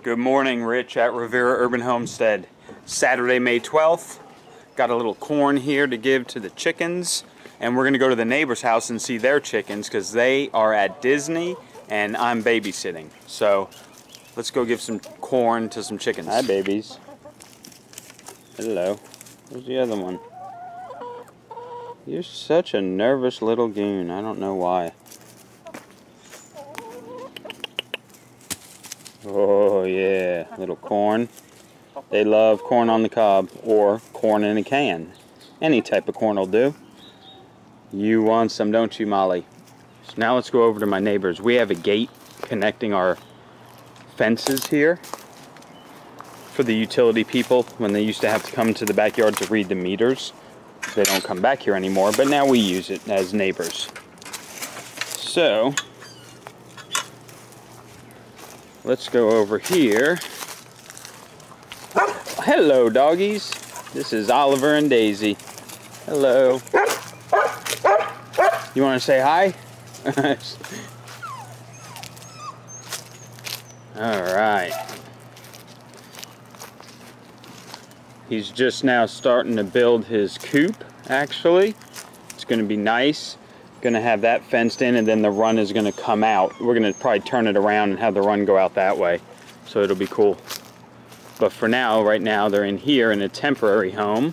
Good morning, Rich at Rivera Urban Homestead. Saturday, May 12th. Got a little corn here to give to the chickens. And we're going to go to the neighbor's house and see their chickens because they are at Disney and I'm babysitting. So let's go give some corn to some chickens. Hi, babies. Hello. Where's the other one? You're such a nervous little goon. I don't know why. Oh yeah, little corn. They love corn on the cob or corn in a can. Any type of corn will do. You want some, don't you, Molly? So now let's go over to my neighbors. We have a gate connecting our fences here for the utility people when they used to have to come to the backyard to read the meters. They don't come back here anymore, but now we use it as neighbors. So let's go over here. Hello, doggies. This is Oliver and Daisy. Hello. You want to say hi? Alright. He's just now starting to build his coop, actually. It's going to be nice. Going to have that fenced in, and then the run is going to come out. We're going to probably turn it around and have the run go out that way. So it'll be cool. But for now, right now, they're in here in a temporary home.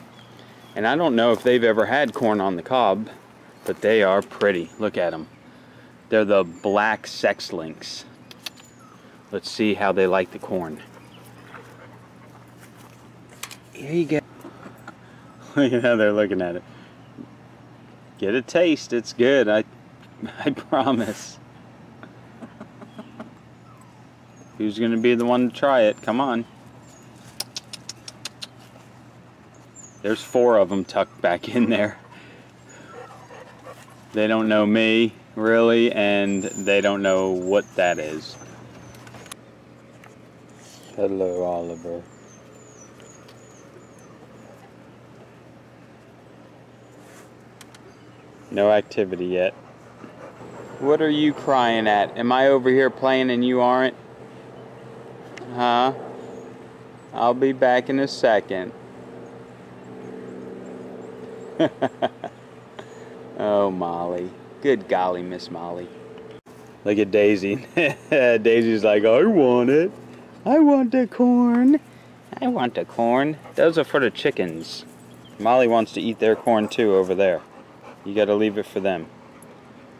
And I don't know if they've ever had corn on the cob, but they are pretty. Look at them. They're the black sex lynx. Let's see how they like the corn. Here you go. Look at how they're looking at it. Get a taste. It's good. I promise. Who's going to be the one to try it? Come on. There's 4 of them tucked back in there. They don't know me, really, and they don't know what that is. Hello, Oliver. No activity yet. What are you crying at? Am I over here playing and you aren't? Huh? I'll be back in a second. Oh, Molly. Good golly, Miss Molly. Look at Daisy. Daisy's like, I want it. I want the corn. I want the corn. Those are for the chickens. Molly wants to eat their corn too over there. You gotta leave it for them.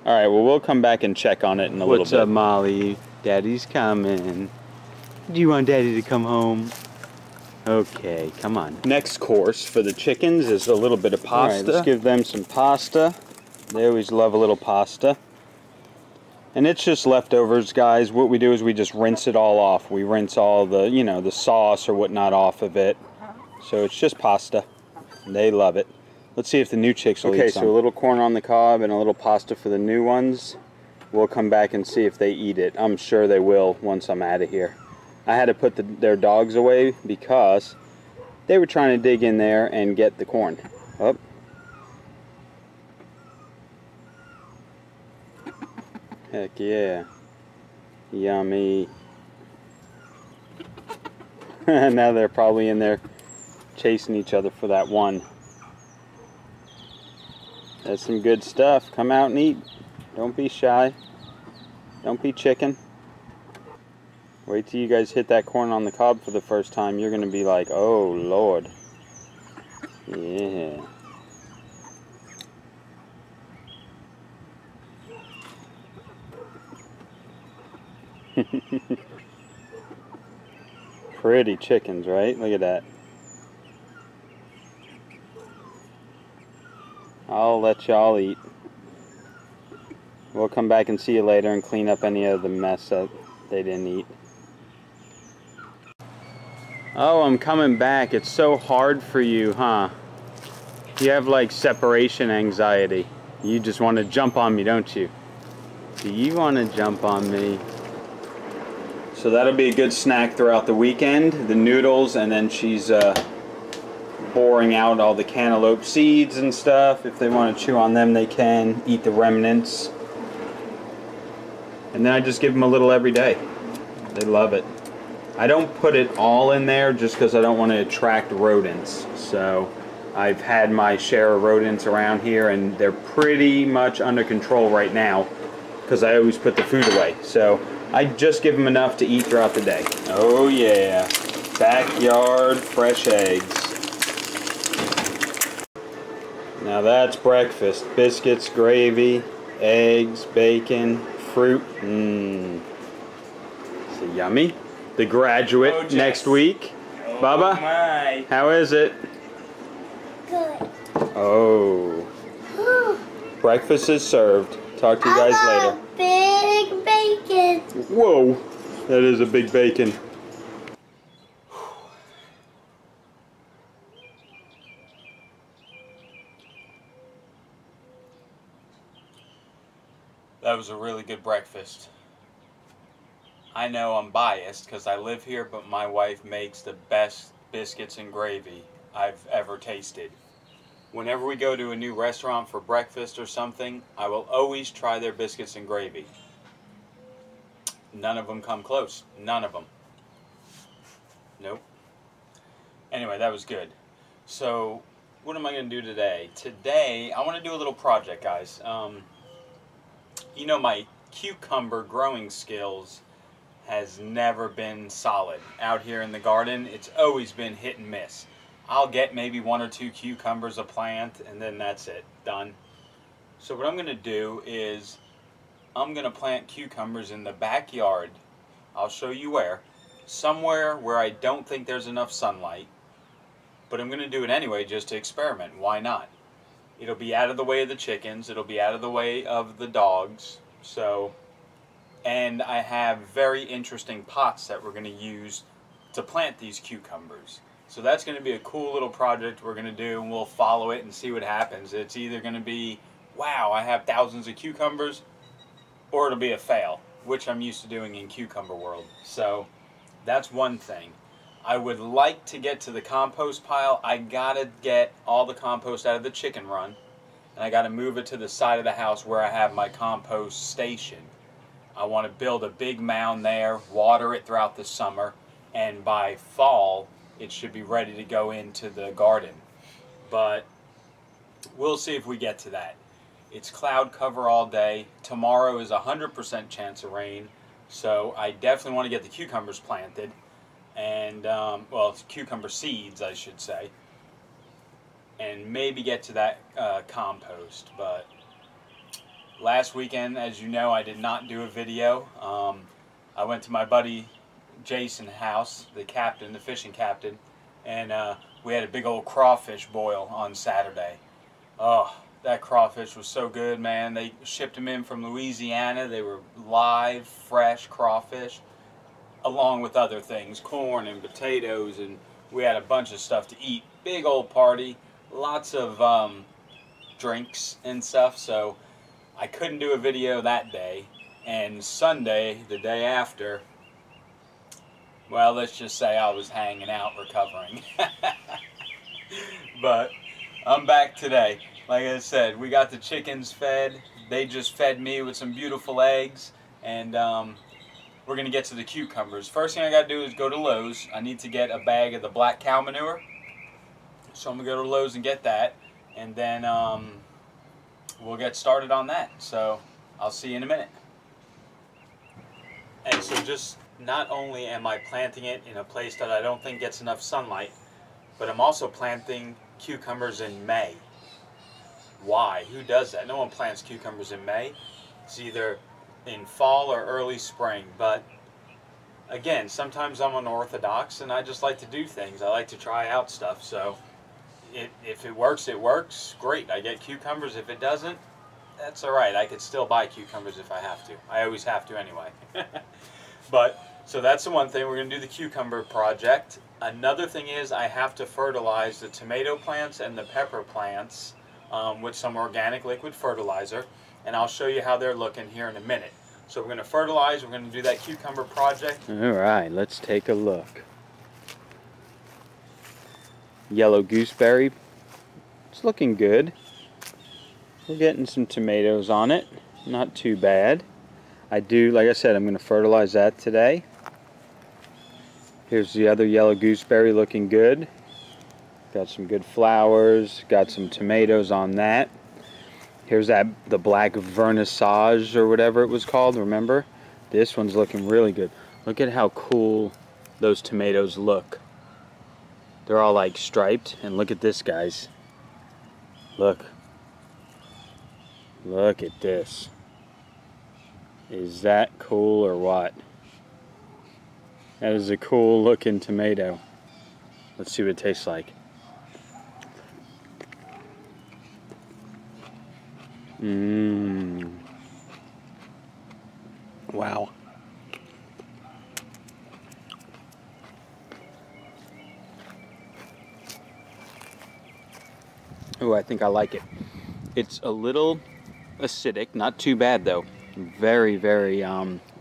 Alright, well, we'll come back and check on it in a little bit. What's up, Molly? Daddy's coming. Do you want Daddy to come home? Okay, come on. Next course for the chickens is a little bit of pasta. Alright, let's give them some pasta. They always love a little pasta. And it's just leftovers, guys. What we do is we just rinse it all off. We rinse all the, you know, the sauce or whatnot off of it. So it's just pasta. They love it. Let's see if the new chicks will eat some. Okay, so a little corn on the cob and a little pasta for the new ones. We'll come back and see if they eat it. I'm sure they will once I'm out of here. I had to put their dogs away because they were trying to dig in there and get the corn. Up. Heck yeah. Yummy. Now they're probably in there chasing each other for that one. That's some good stuff. Come out and eat. Don't be shy. Don't be chicken. Wait till you guys hit that corn on the cob for the first time. You're going to be like, oh, Lord. Yeah. Pretty chickens, right? Look at that. I'll let y'all eat. We'll come back and see you later and clean up any of the mess that they didn't eat. Oh, I'm coming back. It's so hard for you, huh? You have like separation anxiety. You just want to jump on me, don't you? Do you want to jump on me? So that'll be a good snack throughout the weekend. The noodles, and then she's boring out all the cantaloupe seeds and stuff. If they want to chew on them, they can. Eat the remnants. And then I just give them a little every day. They love it. I don't put it all in there just because I don't want to attract rodents. So I've had my share of rodents around here, and they're pretty much under control right now because I always put the food away. So I just give them enough to eat throughout the day. Oh yeah, backyard fresh eggs. Now that's breakfast. Biscuits, gravy, eggs, bacon, fruit. Mmm. So yummy. The graduate next week. Oh, Baba, my. How is it? Good. Oh. Breakfast is served. Talk to you guys later. Big bacon. Whoa, that is a big bacon. That was a really good breakfast. I know I'm biased because I live here, but my wife makes the best biscuits and gravy I've ever tasted. Whenever we go to a new restaurant for breakfast or something, I will always try their biscuits and gravy. None of them come close. None of them. Nope. Anyway, that was good. So, what am I going to do today? Today, I want to do a little project, guys. You know, my cucumber growing skills has never been solid. Out here in the garden, it's always been hit and miss. I'll get maybe 1 or 2 cucumbers a plant, and then that's it, done. So what I'm going to do is I'm going to plant cucumbers in the backyard. I'll show you where. Somewhere where I don't think there's enough sunlight, but I'm going to do it anyway just to experiment. Why not? It'll be out of the way of the chickens, it'll be out of the way of the dogs. So, and I have very interesting pots that we're going to use to plant these cucumbers. So that's going to be a cool little project we're going to do, and we'll follow it and see what happens. It's either going to be, wow, I have thousands of cucumbers, or it'll be a fail, which I'm used to doing in cucumber world. So that's one thing. I would like to get to the compost pile. I got to get all the compost out of the chicken run, and I got to move it to the side of the house where I have my compost station. I want to build a big mound there, water it throughout the summer, and by fall it should be ready to go into the garden. But we'll see if we get to that. It's cloud cover all day. Tomorrow is 100% chance of rain, so I definitely want to get the cucumbers planted, and well, it's cucumber seeds I should say, and maybe get to that compost. But last weekend, as you know, I did not do a video. I went to my buddy Jason's house, the captain, the fishing captain, and we had a big old crawfish boil on Saturday. Oh, that crawfish was so good, man. They shipped them in from Louisiana. They were live, fresh crawfish, along with other things, corn and potatoes, and we had a bunch of stuff to eat. Big old party, lots of drinks and stuff, so I couldn't do a video that day. And Sunday, the day after, well, let's just say I was hanging out recovering. But I'm back today. Like I said, we got the chickens fed. They just fed me with some beautiful eggs, and we're going to get to the cucumbers. First thing I got to do is go to Lowe's. I need to get a bag of the black cow manure. So I'm going to go to Lowe's and get that, and then we'll get started on that. So I'll see you in a minute. And so just not only am I planting it in a place that I don't think gets enough sunlight, but I'm also planting cucumbers in May. Why? Who does that? No one plants cucumbers in May. It's either in fall or early spring. But again, sometimes I'm unorthodox and I just like to do things. I like to try out stuff. So if it works, it works. Great. I get cucumbers. If it doesn't, that's alright. I could still buy cucumbers if I have to. I always have to anyway. But so that's the one thing. We're going to do the cucumber project. Another thing is I have to fertilize the tomato plants and the pepper plants with some organic liquid fertilizer, and I'll show you how they're looking here in a minute. So we're going to fertilize, we're going to do that cucumber project. Alright, let's take a look. Yellow gooseberry, it's looking good. We're getting some tomatoes on it, not too bad. I do, like I said, I'm going to fertilize that today. Here's the other yellow gooseberry looking good. Got some good flowers. Got some tomatoes on that. Here's the black vernissage or whatever it was called, remember? This one's looking really good. Look at how cool those tomatoes look. They're all like striped, and look at this, guys. Look. Look at this. Is that cool or what? That is a cool looking tomato. Let's see what it tastes like. Mmm. Wow. Oh, I think I like it. It's a little acidic, not too bad though. Very, very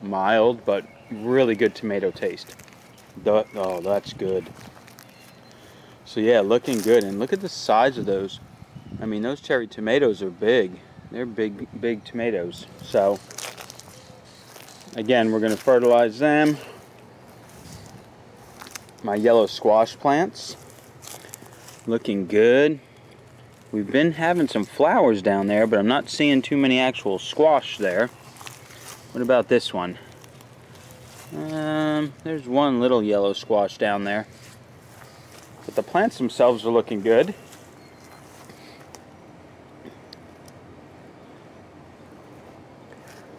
mild, but really good tomato taste. Oh, that's good. So yeah, looking good. And look at the size of those. I mean, those cherry tomatoes are big. They're big tomatoes. So again, we're going to fertilize them. My yellow squash plants, looking good. We've been having some flowers down there, but I'm not seeing too many actual squash there. What about this one? There's one little yellow squash down there. But the plants themselves are looking good.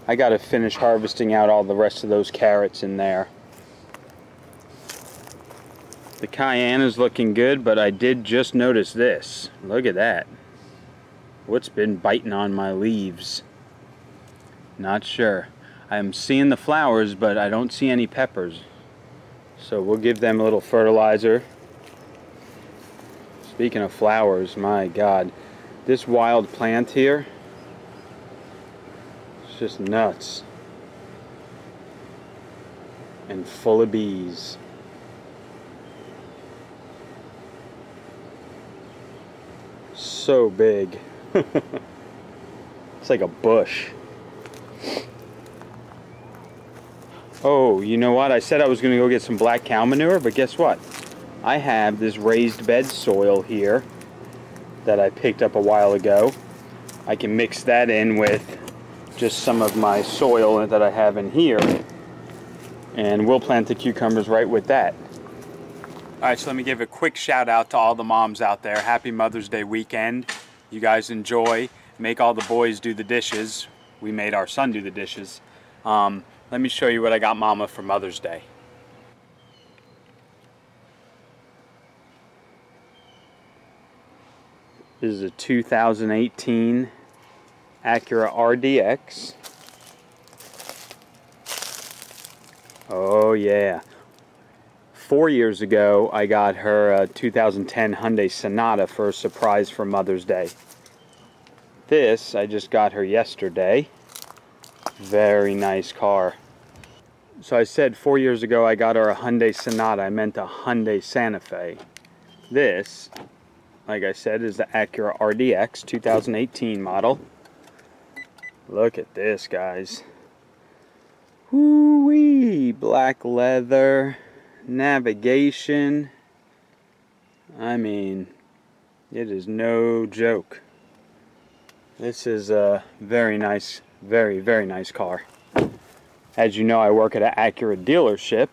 I gotta finish harvesting out all the rest of those carrots in there. The cayenne is looking good, but I did just notice this. Look at that. What's been biting on my leaves? Not sure. I'm seeing the flowers, but I don't see any peppers. So we'll give them a little fertilizer. Speaking of flowers, my God. This wild plant here, it's just nuts. And full of bees. So big. It's like a bush. Oh, you know what? I said I was going to go get some black cow manure, but guess what? I have this raised bed soil here that I picked up a while ago. I can mix that in with just some of my soil that I have in here, and we'll plant the cucumbers right with that. Alright, so let me give a quick shout out to all the moms out there. Happy Mother's Day weekend. You guys enjoy. Make all the boys do the dishes. We made our son do the dishes. Let me show you what I got Mama for Mother's Day. This is a 2018 Acura RDX. Oh yeah. 4 years ago, I got her a 2010 Hyundai Sonata for a surprise for Mother's Day. This, I just got her yesterday. Very nice car. So I said 4 years ago I got her a Hyundai Sonata. I meant a Hyundai Santa Fe. This, like I said, is the Acura RDX 2018 model. Look at this, guys. Woo-wee! Black leather. Navigation. I mean, it is no joke. This is a very nice, very nice car. As you know, I work at an Acura dealership,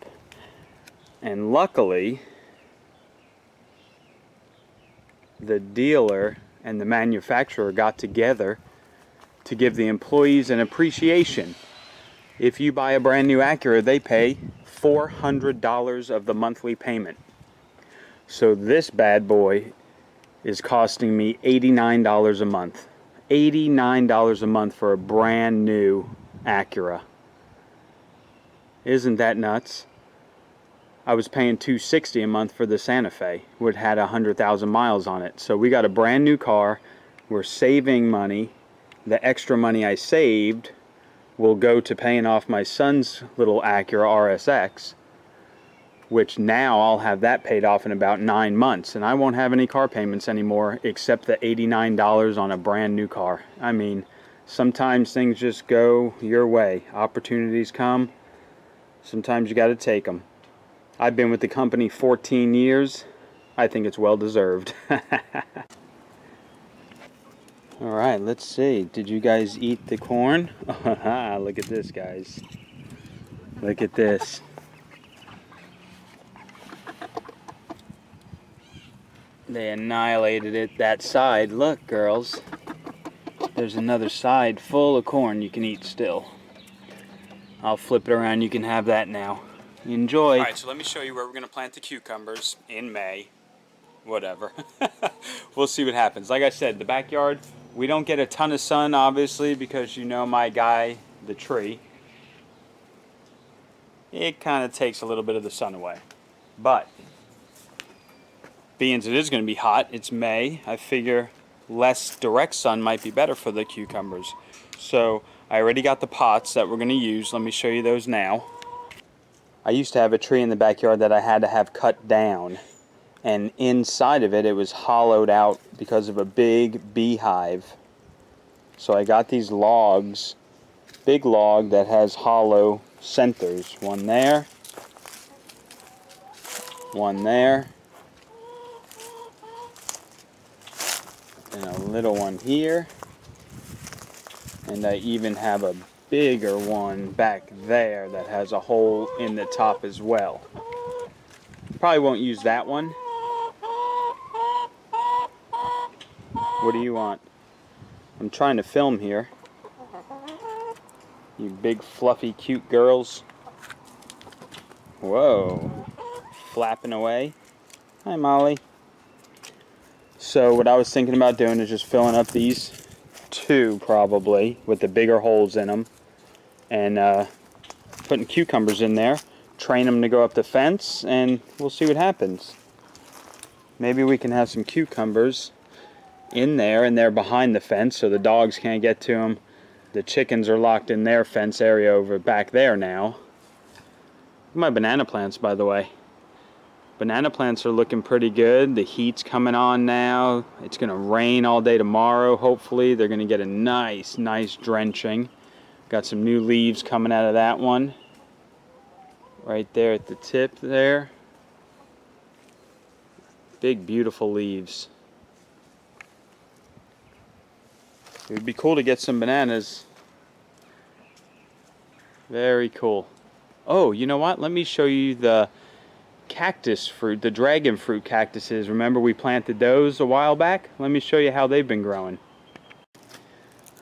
and luckily the dealer and the manufacturer got together to give the employees an appreciation. If you buy a brand new Acura, they pay $400 of the monthly payment. So this bad boy is costing me $89 a month. $89 a month for a brand new Acura. Isn't that nuts? I was paying $260 a month for the Santa Fe, which had 100,000 miles on it. So we got a brand new car. We're saving money. The extra money I saved will go to paying off my son's little Acura RSX, which now I'll have that paid off in about 9 months, and I won't have any car payments anymore except the $89 on a brand new car. I mean, sometimes things just go your way. Opportunities come. Sometimes you got to take them. I've been with the company 14 years. I think it's well deserved. Alright, let's see. Did you guys eat the corn? Look at this, guys. Look at this. They annihilated it, that side. Look, girls. There's another side full of corn you can eat still. I'll flip it around. You can have that now. Enjoy. Alright, so let me show you where we're going to plant the cucumbers in May. Whatever. We'll see what happens. Like I said, the backyard, we don't get a ton of sun, obviously, because you know my guy, the tree. It kind of takes a little bit of the sun away. But, being as it is going to be hot, it's May, I figure less direct sun might be better for the cucumbers. So, I already got the pots that we're going to use. Let me show you those now. I used to have a tree in the backyard that I had to have cut down. And inside of it, it was hollowed out because of a big beehive. So I got these logs, big log that has hollow centers. One there, and a little one here. And I even have a bigger one back there that has a hole in the top as well. Probably won't use that one. What do you want? I'm trying to film here. You big fluffy cute girls. Whoa. Flapping away. Hi, Molly. So what I was thinking about doing is just filling up these two probably with the bigger holes in them and putting cucumbers in there, train them to go up the fence, and we'll see what happens. Maybe we can have some cucumbers in there, and they're behind the fence so the dogs can't get to them. The chickens are locked in their fence area over back there now. My banana plants, by the way. Banana plants are looking pretty good. The heat's coming on now. It's going to rain all day tomorrow, hopefully. They're going to get a nice drenching. Got some new leaves coming out of that one. Right there at the tip there. Big, beautiful leaves. It would be cool to get some bananas. Very cool. Oh, you know what? Let me show you the cactus fruit, the dragon fruit cactuses. Remember we planted those a while back? Let me show you how they've been growing.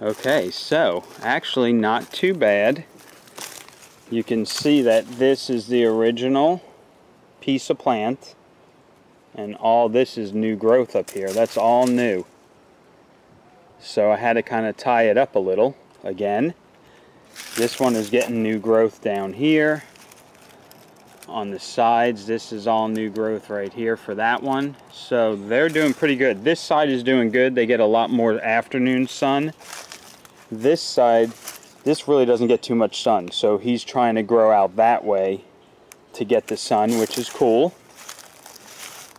Okay, so actually not too bad. You can see that this is the original piece of plant, and all this is new growth up here. That's all new. So I had to kind of tie it up a little again. This one is getting new growth down here. On the sides, this is all new growth right here for that one. So they're doing pretty good. This side is doing good. They get a lot more afternoon sun. This side, this really doesn't get too much sun. So he's trying to grow out that way to get the sun, which is cool.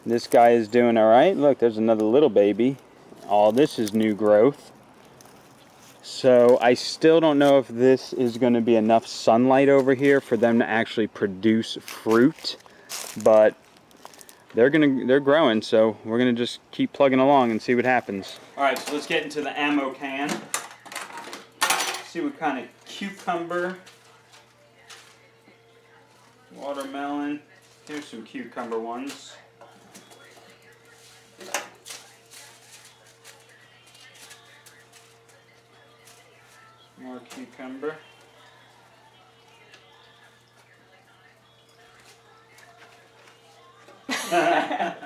This guy is doing all right. Look, there's another little baby. All this is new growth. So I still don't know if this is going to be enough sunlight over here for them to actually produce fruit, but they're growing, so we're gonna just keep plugging along and see what happens. All right, so let's get into the ammo can. See what kind of cucumber, watermelon. Here's some cucumber ones. More cucumber. Alright,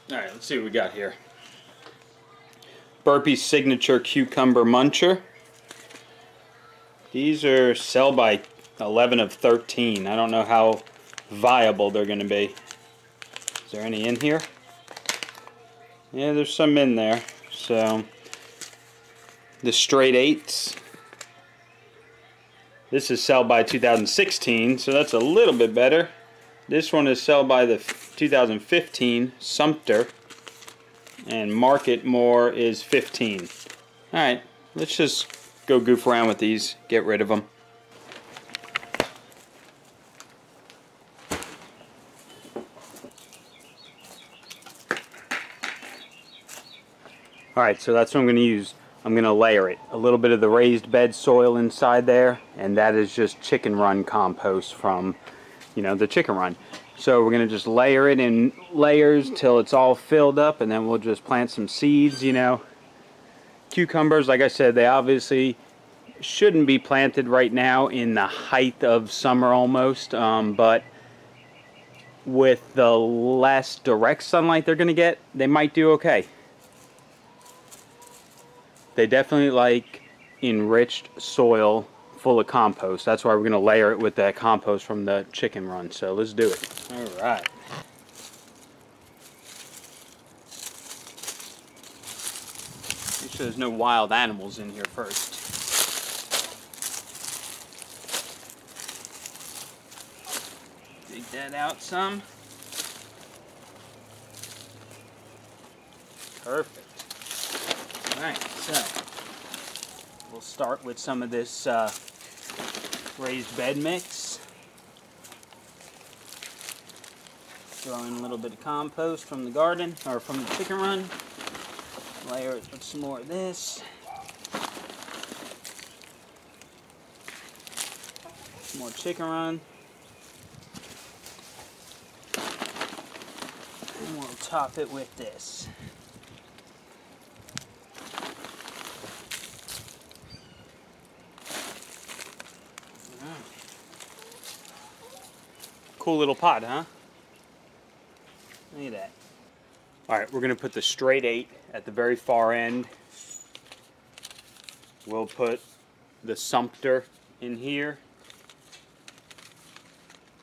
let's see what we got here. Burpee's Signature Cucumber Muncher. These are sell by 11 of 13. I don't know how viable they're going to be. Is there any in here? Yeah, there's some in there. So, the straight 8s. This is sell by 2016, so that's a little bit better. This one is sell by the 2015 Sumter, and Market More is 15. Alright, let's just go goof around with these, get rid of them. Alright, so that's what I'm going to use. I'm going to layer it. A little bit of the raised bed soil inside there, and that is just chicken run compost from, you know, the chicken run. So we're going to just layer it in layers till it's all filled up, and then we'll just plant some seeds, you know. Cucumbers, like I said, they obviously shouldn't be planted right now in the height of summer almost, but with the less direct sunlight they're going to get, they might do okay. They definitely like enriched soil full of compost. That's why we're going to layer it with that compost from the chicken run. So let's do it. Alright. Make sure there's no wild animals in here first. Dig that out some. Perfect. Alright, so we'll start with some of this raised bed mix. Throw in a little bit of compost from the garden, or from the chicken run. Layer it with some more of this. Some more chicken run. And we'll top it with this. Cool little pot, huh? Look at that. Alright, we're going to put the straight 8 at the very far end. We'll put the Sumpter in here.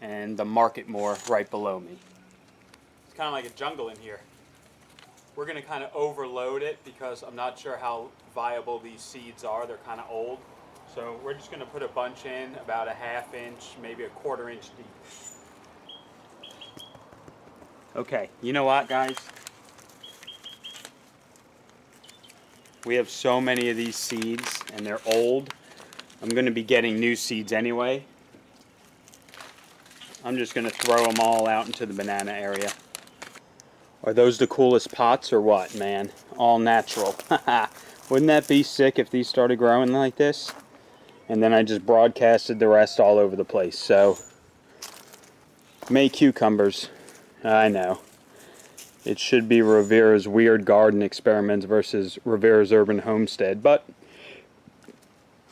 And the Market More right below me. It's kind of like a jungle in here. We're going to kind of overload it because I'm not sure how viable these seeds are. They're kind of old. So we're just going to put a bunch in about a ½ inch, maybe a ¼ inch deep. Okay, you know what, guys? We have so many of these seeds and they're old. I'm going to be getting new seeds anyway. I'm just going to throw them all out into the banana area. Are those the coolest pots or what, man? All natural. Wouldn't that be sick if these started growing like this? And then I just broadcasted the rest all over the place. So, May cucumbers. I know. It should be Rivera's Weird Garden Experiments versus Rivera's Urban Homestead, but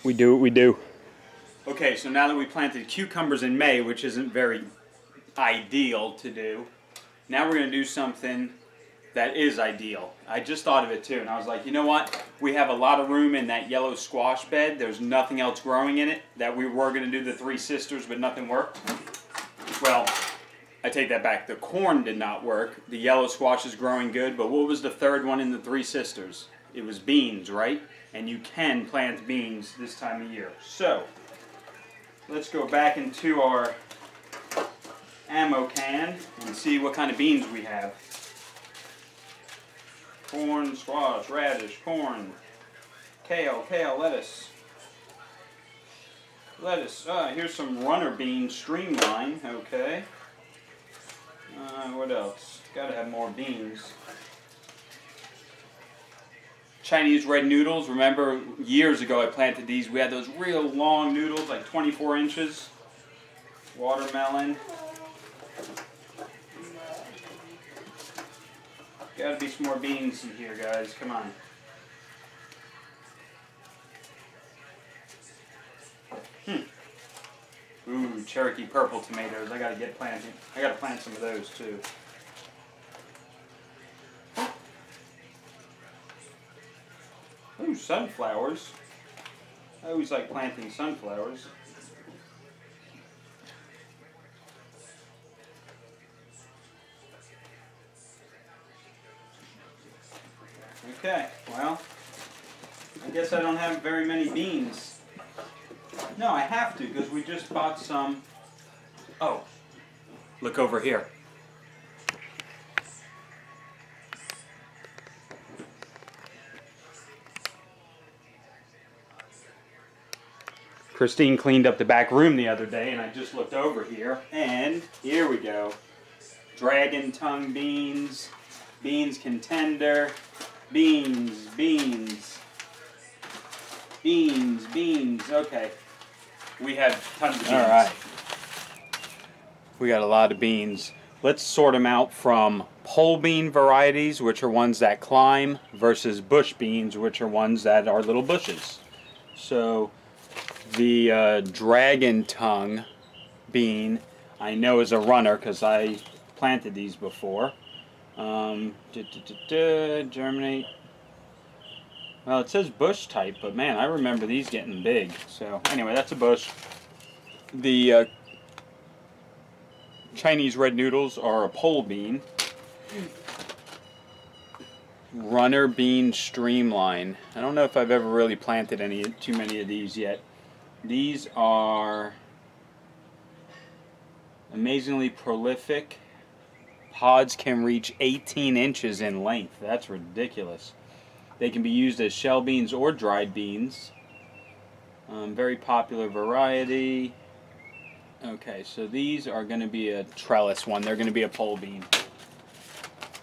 we do what we do. Okay, so now that we planted cucumbers in May, which isn't very ideal to do, now we're going to do something that is ideal. I just thought of it too, and I was like, you know what? We have a lot of room in that yellow squash bed. There's nothing else growing in it. That we were going to do the Three Sisters, but nothing worked. Well, I take that back. The corn did not work. The yellow squash is growing good, but what was the third one in the Three Sisters? It was beans, right? And you can plant beans this time of year. So, let's go back into our ammo can and see what kind of beans we have. Corn, squash, radish, corn, kale, lettuce. Here's some runner beans, streamline, okay. What else? Gotta have more beans. Chinese red noodles. Remember years ago I planted these. We had those real long noodles, like 24 inches. Watermelon. Gotta be some more beans in here, guys. Come on. Ooh, Cherokee purple tomatoes. I gotta get planted. I gotta plant some of those too. Ooh, sunflowers. I always like planting sunflowers. Okay, well, I guess I don't have very many beans. No, I have to, because we just bought some. Oh, look over here. Christine cleaned up the back room the other day, and I just looked over here, and here we go. Dragon tongue beans, beans contender, Beans, beans, beans, beans. Okay. We have tons of beans. All right. We got a lot of beans. Let's sort them out from pole bean varieties, which are ones that climb, versus bush beans, which are ones that are little bushes. So the dragon tongue bean I know is a runner because I planted these before. Germinate. Well, it says bush type, but man, I remember these getting big. So anyway, that's a bush. The Chinese red noodles are a pole bean. Runner bean streamline. I don't know if I've ever really planted too many of these yet. These are amazingly prolific. Pods can reach 18 inches in length. That's ridiculous. They can be used as shell beans or dried beans. Very popular variety. Okay, so these are going to be a trellis one. They're going to be a pole bean.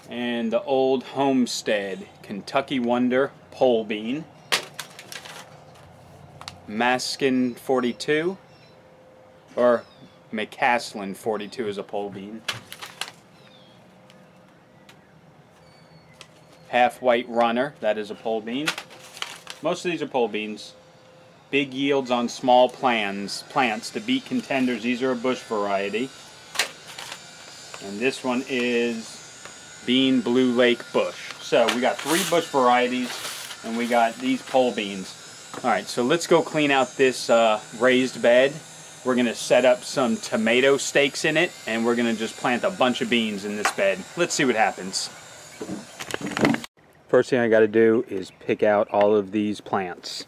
And the old Homestead Kentucky Wonder pole bean. Maskin 42, or McCaslin 42 is a pole bean. Half white runner, that is a pole bean. Most of these are pole beans. Big yields on small plants to beat contenders. These are a bush variety. And this one is Bean Blue Lake Bush. So we got 3 bush varieties and we got these pole beans. Alright, so let's go clean out this raised bed. We're going to set up some tomato stakes in it and we're going to just plant a bunch of beans in this bed. Let's see what happens. First thing I got to do is pick out all of these plants.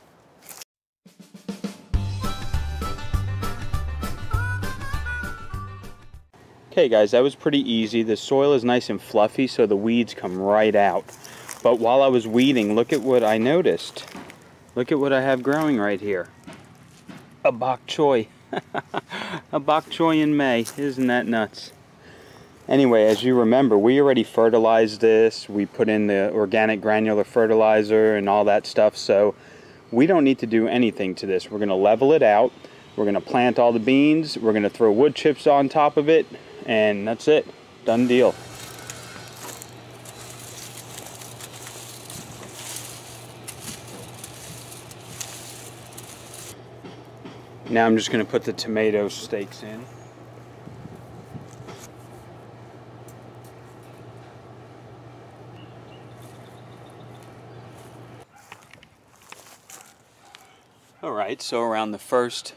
Okay guys, that was pretty easy. The soil is nice and fluffy so the weeds come right out. But while I was weeding, look at what I noticed. Look at what I have growing right here. A bok choy. A bok choy in May. Isn't that nuts? Anyway, as you remember, we already fertilized this. We put in the organic granular fertilizer and all that stuff, so we don't need to do anything to this. We're going to level it out. We're going to plant all the beans. We're going to throw wood chips on top of it, and that's it. Done deal. Now I'm just going to put the tomato stakes in. Alright, so around the first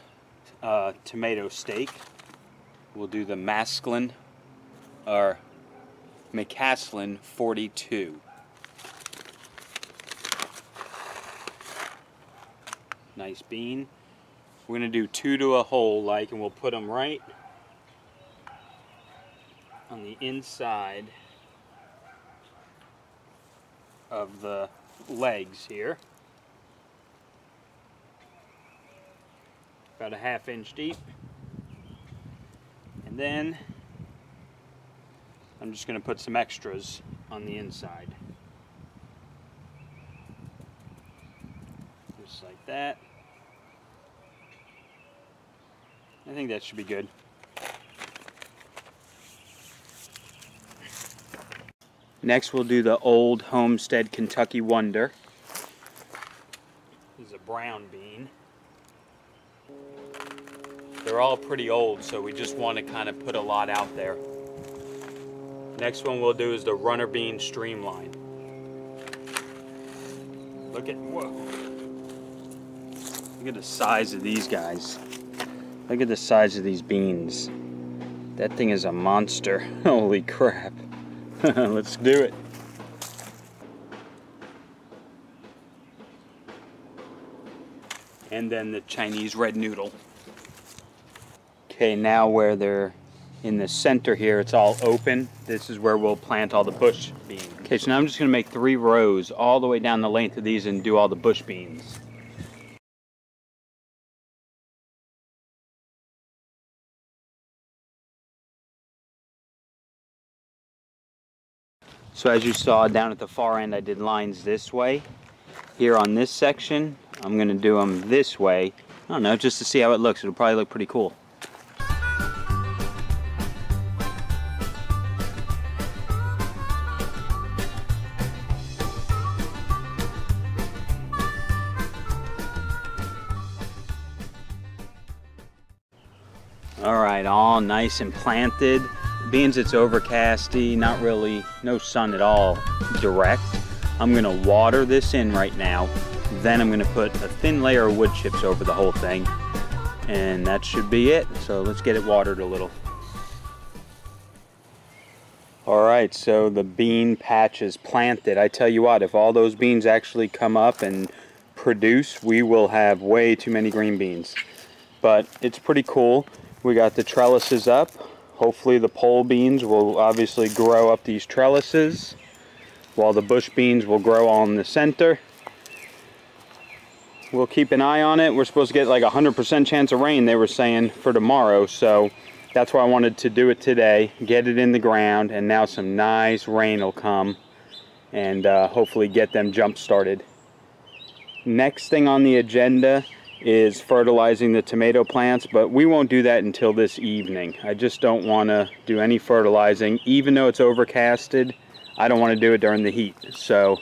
tomato stake, we'll do the masculine or McCaslin 42. Nice bean. We're going to do 2 to a hole and we'll put them right on the inside of the legs here. About a ½ inch deep. And then I'm just going to put some extras on the inside. Just like that. I think that should be good. Next we'll do the old Homestead Kentucky Wonder. This is a brown bean. They're all pretty old, so we just want to kind of put a lot out there. Next one we'll do is the runner bean streamline. Look at the size of these guys. Look at the size of these beans. That thing is a monster. Holy crap. Let's do it. And then the Chinese red noodle. Okay, now where they're in the center here, it's all open. This is where we'll plant all the bush beans. Okay, so now I'm just going to make 3 rows all the way down the length of these and do all the bush beans. So as you saw down at the far end, I did lines this way. Here on this section, I'm going to do them this way. I don't know, just to see how it looks. It'll probably look pretty cool. Alright, all nice and planted. Being it's overcasty, not really, no sun at all direct, I'm going to water this in right now. Then I'm going to put a thin layer of wood chips over the whole thing. And that should be it. So let's get it watered a little. Alright, so the bean patch is planted. I tell you what, if all those beans actually come up and produce, we will have way too many green beans. But it's pretty cool. We got the trellises up. Hopefully the pole beans will obviously grow up these trellises, while the bush beans will grow on the center. We'll keep an eye on it. We're supposed to get like 100% chance of rain, they were saying, for tomorrow. So that's why I wanted to do it today, get it in the ground, and now some nice rain will come and hopefully get them jump started. Next thing on the agenda is fertilizing the tomato plants, but we won't do that until this evening. I just don't want to do any fertilizing. Even though it's overcasted, I don't want to do it during the heat. So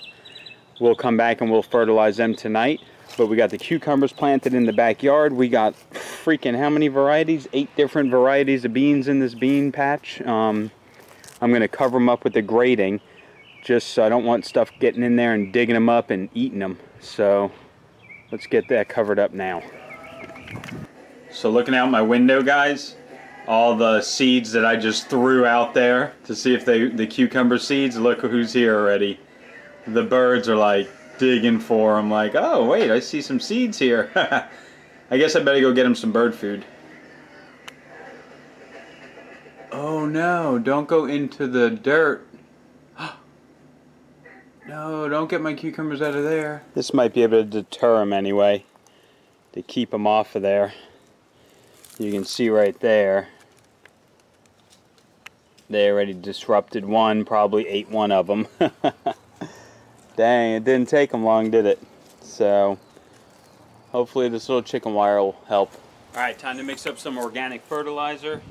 we'll come back and we'll fertilize them tonight. But we got the cucumbers planted in the backyard. We got freaking how many varieties? 8 different varieties of beans in this bean patch. I'm going to cover them up with the grating, just so I don't want stuff getting in there and digging them up and eating them. So let's get that covered up now. So looking out my window, guys, all the seeds that I just threw out there to see if the cucumber seeds, look who's here already. The birds are like digging for them, like, oh wait, I see some seeds here. I guess I better go get them some bird food. Oh no, don't go into the dirt. No, don't get my cucumbers out of there. This might be able to deter them anyway, to keep them off of there. You can see right there, they already disrupted one, probably ate one of them. Dang, it didn't take them long, did it? So, hopefully this little chicken wire will help. Alright, time to mix up some organic fertilizer.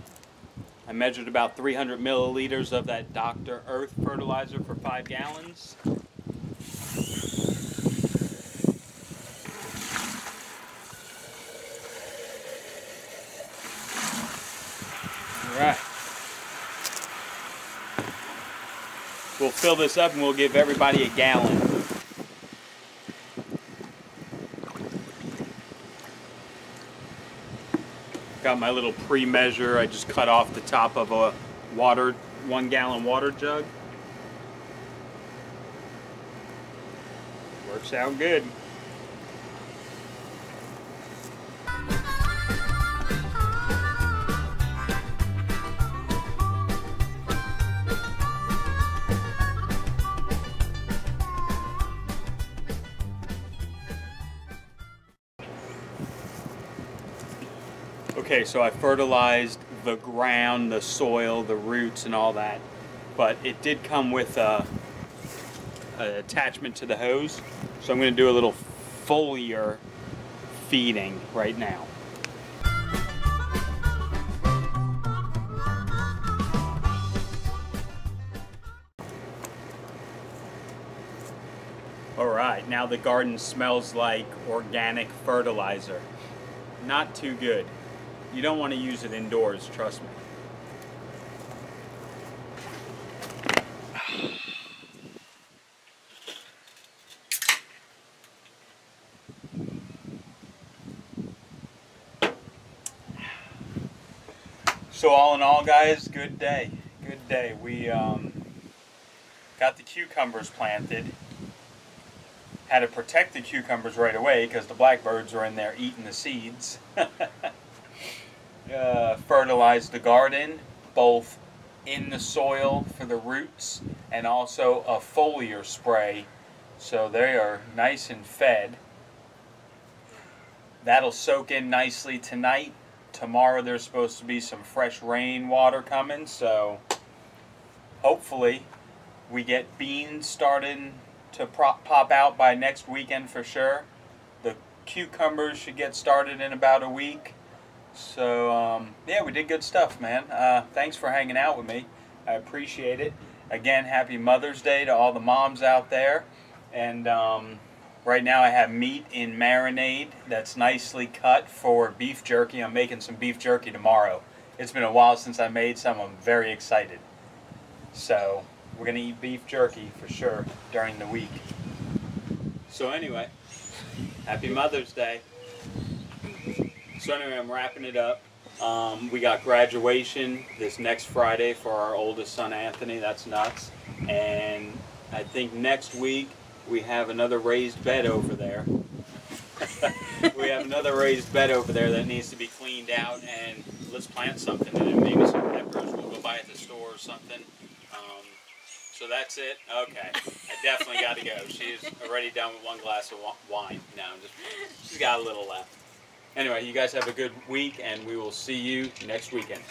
I measured about 300 milliliters of that Dr. Earth fertilizer for 5 gallons. Alright. We'll fill this up and we'll give everybody a gallon. Got my little pre-measure. I just cut off the top of a 1 gallon water jug. Works out good. Okay, so I fertilized the ground, the soil, the roots, and all that, but it did come with an attachment to the hose, so I'm going to do a little foliar feeding right now. Alright, now the garden smells like organic fertilizer. Not too good. You don't want to use it indoors, trust me. So all in all, guys, good day. Good day. We got the cucumbers planted. Had to protect the cucumbers right away because the blackbirds are in there eating the seeds. Fertilized the garden, both in the soil for the roots and also a foliar spray, so they are nice and fed. That'll soak in nicely tonight. Tomorrow there's supposed to be some fresh rain water coming, so hopefully we get beans starting to pop out by next weekend for sure. The cucumbers should get started in about a week. So yeah, we did good stuff, man. Thanks for hanging out with me. I appreciate it. Again, happy Mother's Day to all the moms out there. And right now I have meat in marinade that's nicely cut for beef jerky. I'm making some beef jerky tomorrow. It's been a while since I made some. I'm very excited. So we're going to eat beef jerky for sure during the week. So anyway, happy Mother's Day. So anyway, I'm wrapping it up. We got graduation this next Friday for our oldest son, Anthony. That's nuts. And I think next week we have another raised bed over there. We have another raised bed over there that needs to be cleaned out, and let's plant something in it. Maybe some peppers. We'll go buy at the store or something. So that's it. Okay, I definitely got to go. She's already done with one glass of wine. No, she's got a little left. Anyway, you guys have a good week, and we will see you next weekend.